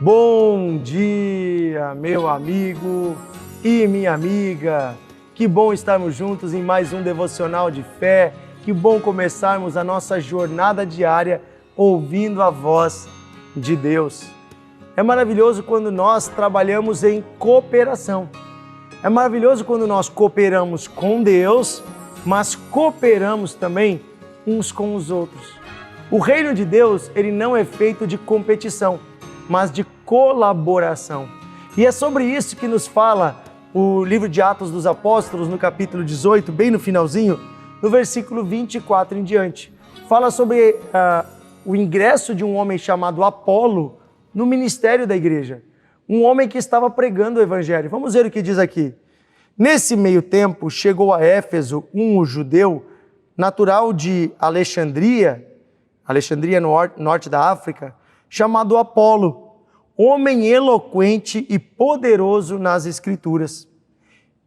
Bom dia, meu amigo e minha amiga. Que bom estarmos juntos em mais um devocional de fé. Que bom começarmos a nossa jornada diária ouvindo a voz de Deus. É maravilhoso quando nós trabalhamos em cooperação. É maravilhoso quando nós cooperamos com Deus, mas cooperamos também uns com os outros. O reino de Deus, ele não é feito de competição, mas de colaboração. E é sobre isso que nos fala o livro de Atos dos Apóstolos, no capítulo 18, bem no finalzinho, no versículo 24 em diante. Fala sobre o ingresso de um homem chamado Apolo no ministério da igreja. Um homem que estava pregando o evangelho. Vamos ver o que diz aqui. Nesse meio tempo, chegou a Éfeso um judeu natural de Alexandria no norte da África, chamado Apolo, homem eloquente e poderoso nas Escrituras.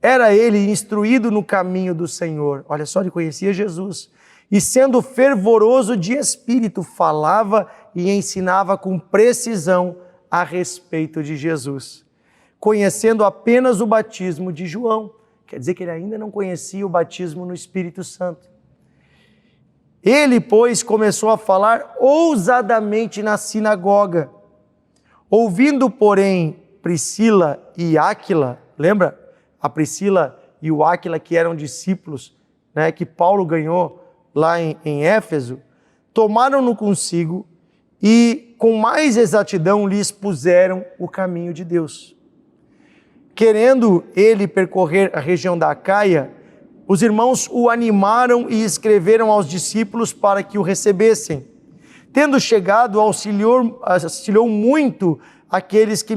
Era ele instruído no caminho do Senhor. Olha só, ele conhecia Jesus. E sendo fervoroso de espírito, falava e ensinava com precisão a respeito de Jesus, conhecendo apenas o batismo de João. Quer dizer que ele ainda não conhecia o batismo no Espírito Santo. Ele, pois, começou a falar ousadamente na sinagoga. Ouvindo, porém, Priscila e Áquila, lembra? A Priscila e o Áquila, que eram discípulos, né, que Paulo ganhou lá em Éfeso, tomaram-no consigo e, com mais exatidão, lhe expuseram o caminho de Deus. Querendo ele percorrer a região da Acaia, os irmãos o animaram e escreveram aos discípulos para que o recebessem. Tendo chegado, auxiliou muito aqueles que,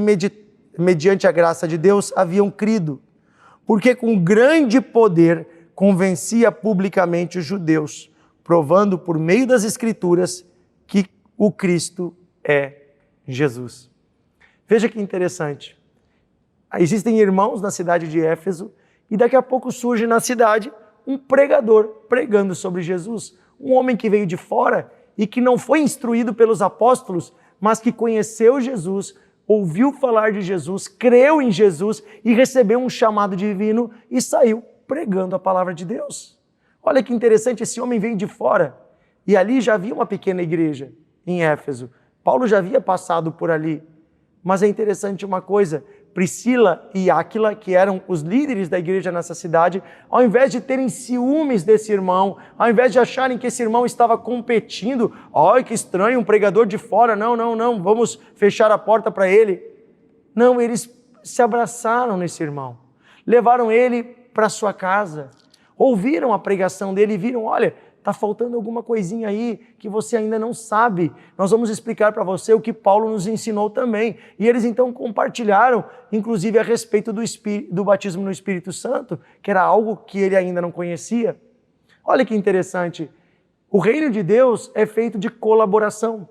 mediante a graça de Deus, haviam crido, porque com grande poder convencia publicamente os judeus, provando por meio das Escrituras que o Cristo é Jesus. Veja que interessante. Existem irmãos na cidade de Éfeso e daqui a pouco surge na cidade um pregador pregando sobre Jesus. Um homem que veio de fora e que não foi instruído pelos apóstolos, mas que conheceu Jesus, ouviu falar de Jesus, creu em Jesus e recebeu um chamado divino e saiu pregando a palavra de Deus. Olha que interessante, esse homem veio de fora e ali já havia uma pequena igreja em Éfeso. Paulo já havia passado por ali. Mas é interessante uma coisa, Priscila e Áquila, que eram os líderes da igreja nessa cidade, ao invés de terem ciúmes desse irmão, ao invés de acharem que esse irmão estava competindo, olha que estranho, um pregador de fora, não, vamos fechar a porta para ele. Não, eles se abraçaram nesse irmão, levaram ele para sua casa, ouviram a pregação dele e viram, olha, está faltando alguma coisinha aí que você ainda não sabe. Nós vamos explicar para você o que Paulo nos ensinou também. E eles então compartilharam, inclusive a respeito do batismo no Espírito Santo, que era algo que ele ainda não conhecia. Olha que interessante. O reino de Deus é feito de colaboração.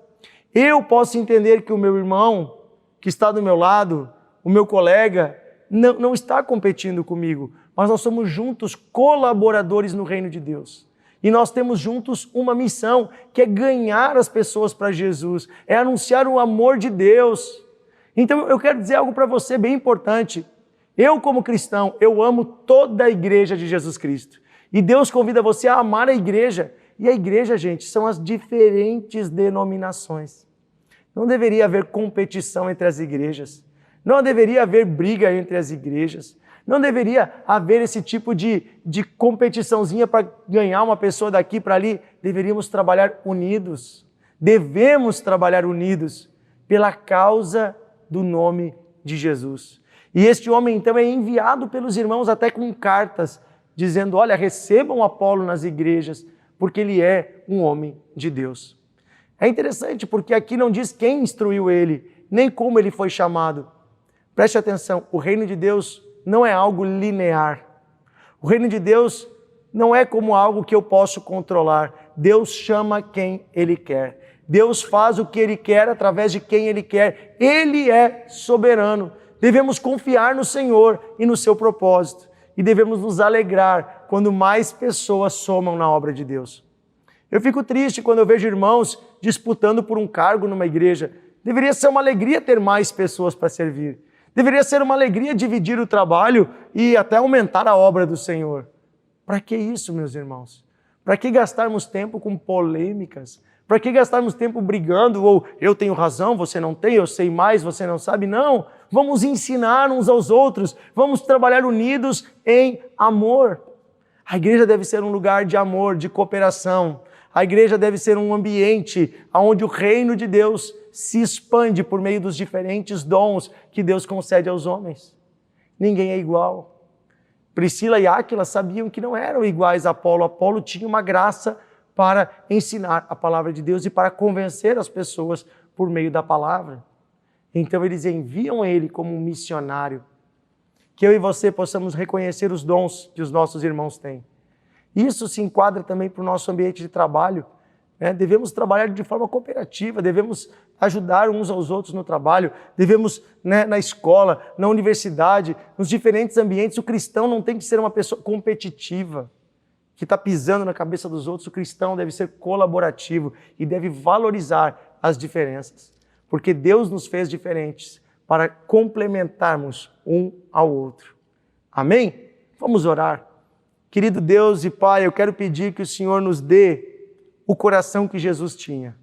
Eu posso entender que o meu irmão, que está do meu lado, o meu colega, não está competindo comigo, mas nós somos juntos colaboradores no reino de Deus. E nós temos juntos uma missão, que é ganhar as pessoas para Jesus, é anunciar o amor de Deus. Então eu quero dizer algo para você bem importante. Eu, como cristão, eu amo toda a igreja de Jesus Cristo. E Deus convida você a amar a igreja. E a igreja, gente, são as diferentes denominações. Não deveria haver competição entre as igrejas. Não deveria haver briga entre as igrejas. Não deveria haver esse tipo de competiçãozinha para ganhar uma pessoa daqui para ali. Deveríamos trabalhar unidos. Devemos trabalhar unidos pela causa do nome de Jesus. E este homem, então, é enviado pelos irmãos até com cartas, dizendo, olha, recebam Apolo nas igrejas, porque ele é um homem de Deus. É interessante, porque aqui não diz quem instruiu ele, nem como ele foi chamado. Preste atenção, o reino de Deus não é algo linear. O reino de Deus não é como algo que eu posso controlar. Deus chama quem Ele quer. Deus faz o que Ele quer através de quem Ele quer. Ele é soberano. Devemos confiar no Senhor e no seu propósito. E devemos nos alegrar quando mais pessoas somam na obra de Deus. Eu fico triste quando eu vejo irmãos disputando por um cargo numa igreja. Deveria ser uma alegria ter mais pessoas para servir. Deveria ser uma alegria dividir o trabalho e até aumentar a obra do Senhor. Para que isso, meus irmãos? Para que gastarmos tempo com polêmicas? Para que gastarmos tempo brigando? Ou eu tenho razão, você não tem, eu sei mais, você não sabe? Não, vamos ensinar uns aos outros, vamos trabalhar unidos em amor. A igreja deve ser um lugar de amor, de cooperação. A igreja deve ser um ambiente onde o reino de Deus se expande por meio dos diferentes dons que Deus concede aos homens. Ninguém é igual. Priscila e Áquila sabiam que não eram iguais a Apolo. Apolo tinha uma graça para ensinar a palavra de Deus e para convencer as pessoas por meio da palavra. Então eles enviam ele como um missionário. Que eu e você possamos reconhecer os dons que os nossos irmãos têm. Isso se enquadra também para o nosso ambiente de trabalho. Devemos trabalhar de forma cooperativa, devemos ajudar uns aos outros no trabalho, devemos, na escola, na universidade, nos diferentes ambientes. O cristão não tem que ser uma pessoa competitiva, que está pisando na cabeça dos outros. O cristão deve ser colaborativo e deve valorizar as diferenças, porque Deus nos fez diferentes para complementarmos um ao outro. Amém? Vamos orar. Querido Deus e Pai, eu quero pedir que o Senhor nos dê o coração que Jesus tinha.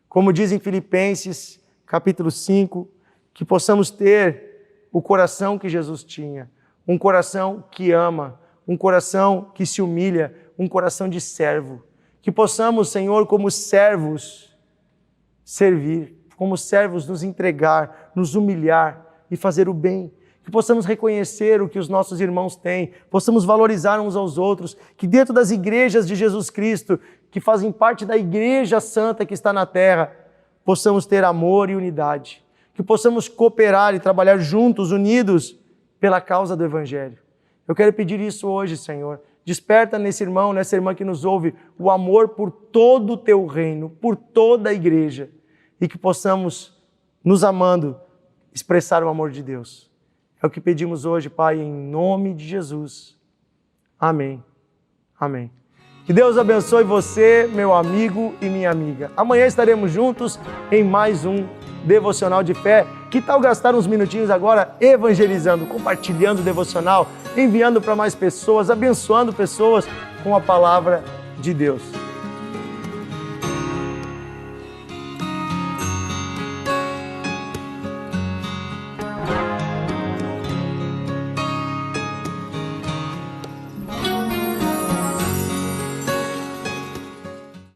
Como diz em Filipenses, capítulo 5, que possamos ter o coração que Jesus tinha. Um coração que ama, um coração que se humilha, um coração de servo. Que possamos, Senhor, como servos, servir, como servos nos entregar, nos humilhar e fazer o bem. Que possamos reconhecer o que os nossos irmãos têm, possamos valorizar uns aos outros, que dentro das igrejas de Jesus Cristo, que fazem parte da igreja santa que está na terra, possamos ter amor e unidade, que possamos cooperar e trabalhar juntos, unidos, pela causa do Evangelho. Eu quero pedir isso hoje, Senhor. Desperta nesse irmão, nessa irmã que nos ouve, o amor por todo o Teu reino, por toda a igreja, e que possamos, nos amando, expressar o amor de Deus. É o que pedimos hoje, Pai, em nome de Jesus. Amém. Amém. Que Deus abençoe você, meu amigo e minha amiga. Amanhã estaremos juntos em mais um Devocional de Fé. Que tal gastar uns minutinhos agora evangelizando, compartilhando o devocional, enviando para mais pessoas, abençoando pessoas com a palavra de Deus.